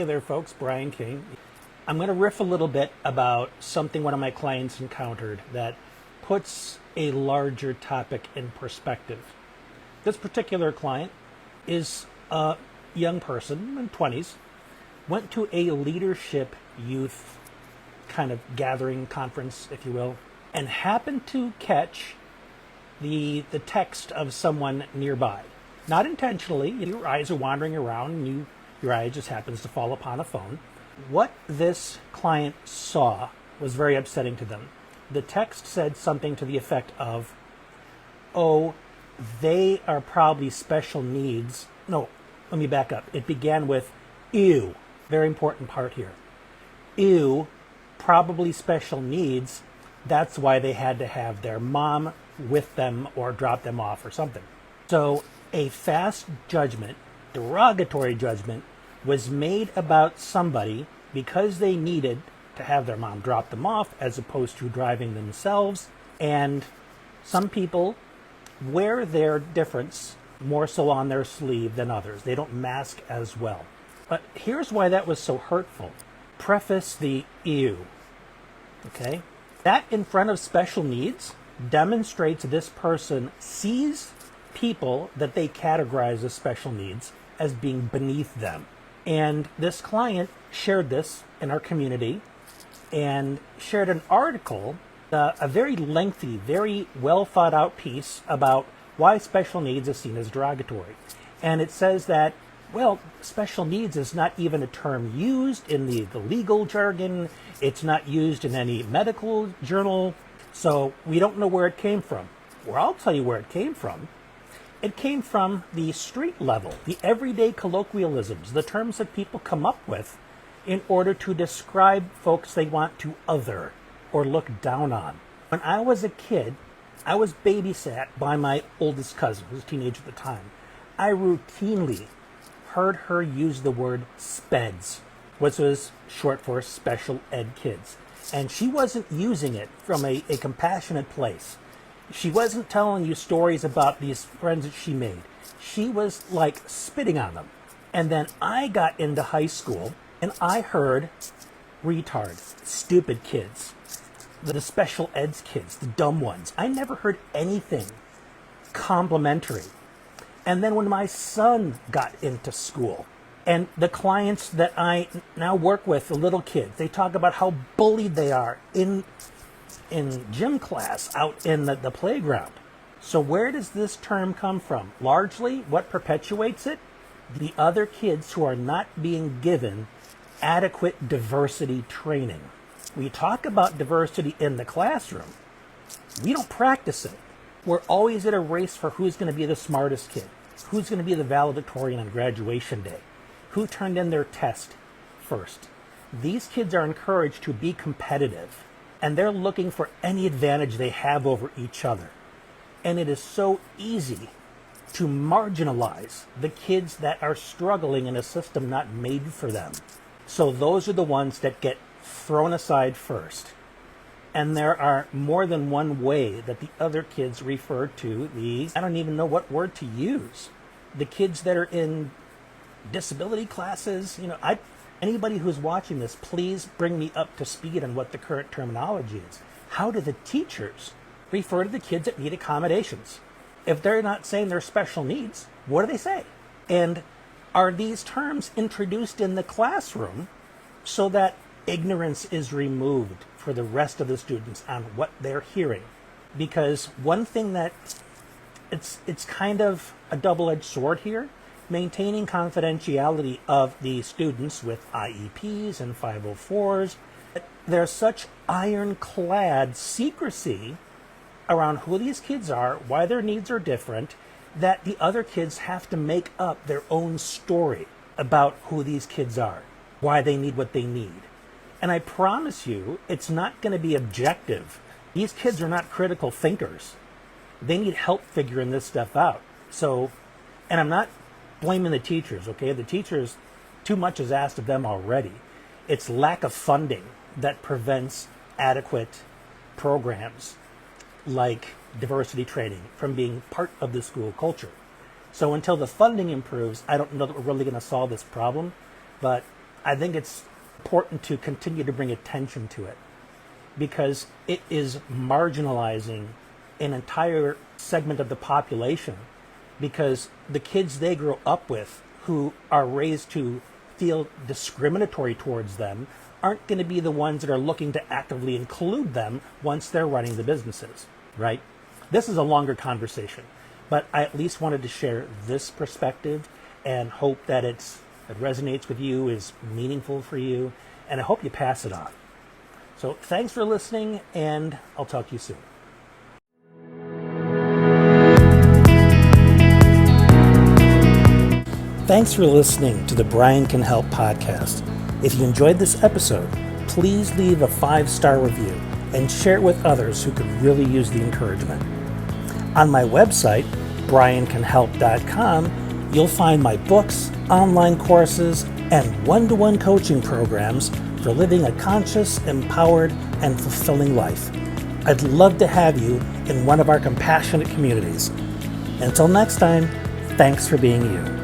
Hey there folks, Brian King. I'm going to riff a little bit about something one of my clients encountered that puts a larger topic in perspective. This particular client is a young person in 20s, went to a leadership youth kind of gathering conference, if you will, and happened to catch the text of someone nearby. Not intentionally, your eyes are wandering around and your eye just happens to fall upon a phone. What this client saw was very upsetting to them. The text said something to the effect of, oh, they are probably special needs. No, let me back up. It began with, ew, very important part here. Ew, probably special needs. That's why they had to have their mom with them or drop them off or something. So a fast judgment, derogatory judgment, was made about somebody because they needed to have their mom drop them off as opposed to driving themselves. And some people wear their difference more so on their sleeve than others. They don't mask as well. But here's why that was so hurtful. Preface the ew. Okay? That in front of special needs demonstrates this person sees people that they categorize as special needs as being beneath them. And this client shared this in our community and shared an article, a very lengthy, very well thought out piece about why special needs is seen as derogatory. And it says that, well, special needs is not even a term used in the legal jargon. It's not used in any medical journal. So we don't know where it came from. Well, I'll tell you where it came from. It came from the street level, the everyday colloquialisms, the terms that people come up with in order to describe folks they want to other or look down on. When I was a kid, I was babysat by my oldest cousin, who was a teenager at the time. I routinely heard her use the word speds, which was short for special ed kids. And she wasn't using it from a compassionate place. She wasn't telling you stories about these friends that she made. She was like spitting on them. And then I got into high school and I heard retards, stupid kids, the special eds kids, the dumb ones. I never heard anything complimentary. And then when my son got into school and the clients that I now work with, the little kids, they talk about how bullied they are in gym class, out in the playground. So where does this term come from? Largely, what perpetuates it? The other kids who are not being given adequate diversity training. We talk about diversity in the classroom. We don't practice it. We're always at a race for who's going to be the smartest kid, who's going to be the valedictorian on graduation day, who turned in their test first. These kids are encouraged to be competitive. And they're looking for any advantage they have over each other. And it is so easy to marginalize the kids that are struggling in a system not made for them. So those are the ones that get thrown aside first. And there are more than one way that the other kids refer to I don't even know what word to use. The kids that are in disability classes, anybody who's watching this, please bring me up to speed on what the current terminology is. How do the teachers refer to the kids that need accommodations? If they're not saying they're special needs, what do they say? And are these terms introduced in the classroom so that ignorance is removed for the rest of the students on what they're hearing? Because one thing that it's kind of a double-edged sword here, maintaining confidentiality of the students with IEPs and 504s. There's such ironclad secrecy around who these kids are, why their needs are different, that the other kids have to make up their own story about who these kids are, why they need what they need. And I promise you, it's not going to be objective. These kids are not critical thinkers. They need help figuring this stuff out. So, and I'm not blaming the teachers, okay? The teachers, too much is asked of them already. It's lack of funding that prevents adequate programs like diversity training from being part of the school culture. So until the funding improves, I don't know that we're really going to solve this problem. But I think it's important to continue to bring attention to it because it is marginalizing an entire segment of the population, because the kids they grow up with who are raised to feel discriminatory towards them aren't going to be the ones that are looking to actively include them once they're running the businesses, right? This is a longer conversation, but I at least wanted to share this perspective and hope that it resonates with you, is meaningful for you, and I hope you pass it on. So thanks for listening, and I'll talk to you soon. Thanks for listening to the Brian Can Help podcast. If you enjoyed this episode, please leave a 5-star review and share it with others who could really use the encouragement. On my website, briancanhelp.com, you'll find my books, online courses, and one-to-one coaching programs for living a conscious, empowered, and fulfilling life. I'd love to have you in one of our compassionate communities. Until next time, thanks for being you.